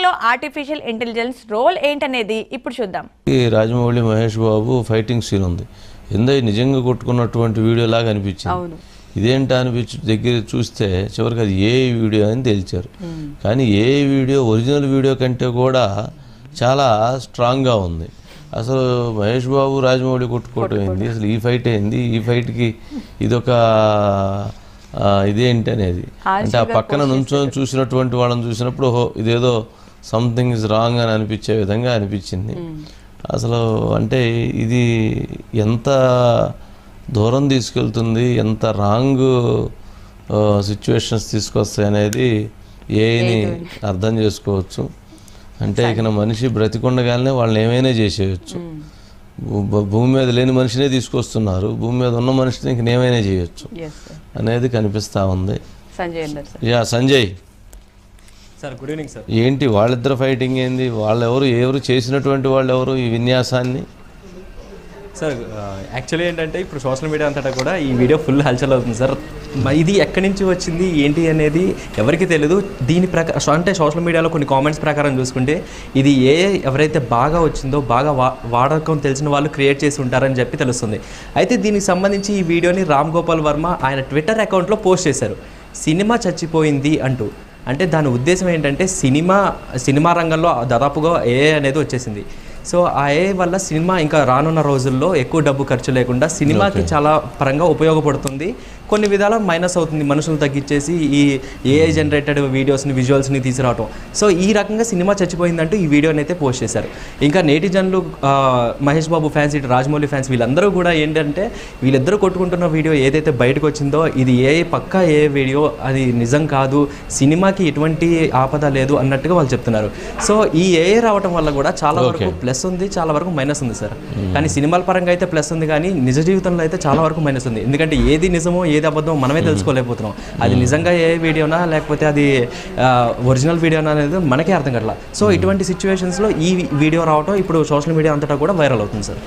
Fighting లో artificial intelligence role ఏంటనేది ఇప్పుడు చూద్దాం. రాజమౌళి మహేష్ బాబు ఫైటింగ్ సీన్ ఉంది, ఎందో నిజంగా కొట్టుకున్నటువంటి వీడియో లాగా అనిపించింది. ఇదేంటా అనిపించి దగ్గర చూస్తే చివరికి అది ఏ వీడియో అని తేల్చారు. కానీ ఏ వీడియో ఒరిజినల్ వీడియో కంటే కూడా చాలా స్ట్రాంగ్గా ఉంది. అసలు మహేష్ బాబు రాజమౌళి కొట్టుకోవటం ఏంది, అసలు ఈ ఫైట్ ఏంది, ఈ ఫైట్కి ఇదొక ఇదేంటి అనేది. అంటే ఆ పక్కన నుంచొని చూసినటువంటి వాళ్ళని చూసినప్పుడు ఇదేదో సంథింగ్ ఇస్ రాంగ్ అని అనిపించే విధంగా అనిపించింది. అసలు అంటే ఇది ఎంత దూరం తీసుకెళ్తుంది, ఎంత రాంగ్ సిచ్యువేషన్స్ తీసుకొస్తాయి అనేది ఏఐని అర్థం చేసుకోవచ్చు. అంటే ఇక మనిషి బ్రతికుండగానే వాళ్ళని ఏమైనా చేసేయచ్చు. భూమి మీద లేని మనిషినే తీసుకొస్తున్నారు, భూమి మీద ఉన్న మనిషిని ఇంక ఏమైనా చేయొచ్చు అనేది కనిపిస్తూ ఉంది. Sanjay sir, good evening sir. ఏంటి వాళ్ళిద్దరు ఫైటింగ్ ఏంది, ఎవరు చేసినటువంటి వాళ్ళు ఎవరు ఈ విన్యాసాన్ని? సార్, యాక్చువల్లీ ఏంటంటే ఇప్పుడు సోషల్ మీడియా అంతటా కూడా ఈ వీడియో ఫుల్ హల్చల్ అవుతుంది సార్. ఇది ఎక్కడి నుంచి వచ్చింది ఏంటి అనేది ఎవరికి తెలియదు. దీని ప్రకారం అంటే సోషల్ మీడియాలో కొన్ని కామెంట్స్ ప్రకారం చూసుకుంటే ఇది ఎవరైతే బాగా వచ్చిందో బాగా వాడకం తెలిసిన వాళ్ళు క్రియేట్ చేసి ఉంటారని చెప్పి తెలుస్తుంది. అయితే దీనికి సంబంధించి ఈ వీడియోని రామ్ గోపాల్ వర్మ ఆయన ట్విట్టర్ అకౌంట్లో పోస్ట్ చేశారు, సినిమా చచ్చిపోయింది అంటూ. అంటే దాని ఉద్దేశం ఏంటంటే సినిమా రంగంలో దాదాపుగా ఏఐ అనేది వచ్చేసింది. సో ఆ ఏఐ వల్ల సినిమా ఇంకా రానున్న రోజుల్లో ఎక్కువ డబ్బు ఖర్చు లేకుండా సినిమాకి చాలా పరంగా ఉపయోగపడుతుంది. కొన్ని విధాల మైనస్ అవుతుంది, మనుషులు తగ్గించేసి ఈ ఏఐ జనరేటెడ్ వీడియోస్ని విజువల్స్ని తీసుకురావటం. సో ఈ రకంగా సినిమా చచ్చిపోయిందంటూ ఈ వీడియోని అయితే పోస్ట్ చేశారు. ఇంకా నేటిజన్లు మహేష్ బాబు ఫ్యాన్స్, ఇటు రాజమౌళి ఫ్యాన్స్ వీళ్ళందరూ కూడా ఏంటంటే వీళ్ళిద్దరూ కొట్టుకుంటున్న వీడియో ఏదైతే బయటకు వచ్చిందో ఇది ఏఐ పక్కా ఏఐ వీడియో, అది నిజం కాదు, సినిమాకి ఎటువంటి ఆపద లేదు అన్నట్టుగా వాళ్ళు చెప్తున్నారు. సో ఈ ఏఐ రావటం వల్ల కూడా చాలా వరకు ప్లస్ ఉంది, చాలా వరకు మైనస్ ఉంది సార్. కానీ సినిమాల పరంగా అయితే ప్లస్ ఉంది, కానీ నిజ జీవితంలో అయితే చాలా వరకు మైనస్ ఉంది. ఎందుకంటే ఏది నిజమో ఏది అబద్ధం మనమే తెలుసుకోలేకపోతున్నాం. అది నిజంగా ఏ వీడియోనా లేకపోతే అది ఒరిజినల్ వీడియోనా అనేది మనకే అర్థం కావట్లా. సో ఇటువంటి సిచ్యువేషన్స్లో ఈ వీడియో రావటం ఇప్పుడు సోషల్ మీడియా అంతటా కూడా వైరల్ అవుతుంది సార్.